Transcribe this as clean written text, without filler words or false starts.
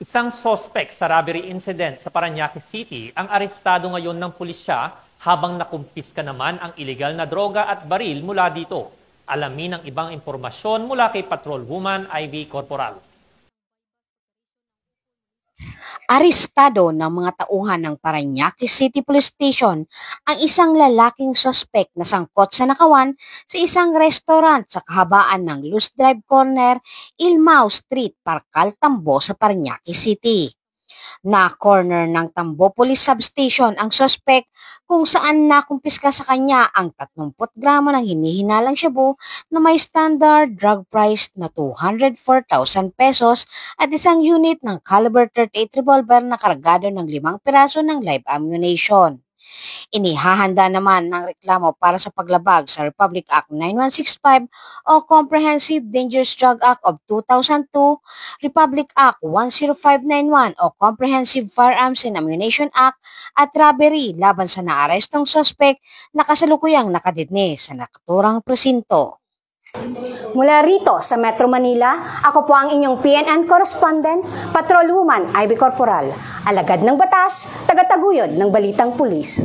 Isang sospek sa robbery incident sa Parañaque City ang arestado ngayon ng pulisya habang nakumpiska naman ang ilegal na droga at baril mula dito. Alamin ang ibang impormasyon mula kay Patrolwoman Ivy Corporal. Arestado ng mga tauhan ng Parañaque City Police Station ang isang lalaking sospek na sangkot sa nakawan sa isang restaurant sa kahabaan ng Luz Drive Corner, Ilmao Street, Parcal, Tambo sa Parañaque City. Na-corner ng Tambo Police Substation ang sospek kung saan nakumpiska sa kanya ang 30 gramo ng hinihinalang shabu na may standard drug price na 204,000 pesos at isang unit ng caliber 38 revolver na kargado ng 5 piraso ng live ammunition. Inihahanda naman ng reklamo para sa paglabag sa Republic Act 9165 o Comprehensive Dangerous Drug Act of 2002, Republic Act 10591 o Comprehensive Firearms and Ammunition Act at robbery laban sa naarestong sospek na kasalukuyang nakadetne sa naturang presinto. Mula rito sa Metro Manila, ako po ang inyong PNN correspondent, Patrolwoman Ivy Corporal, alagad ng batas, tagataguyod ng balitang pulis.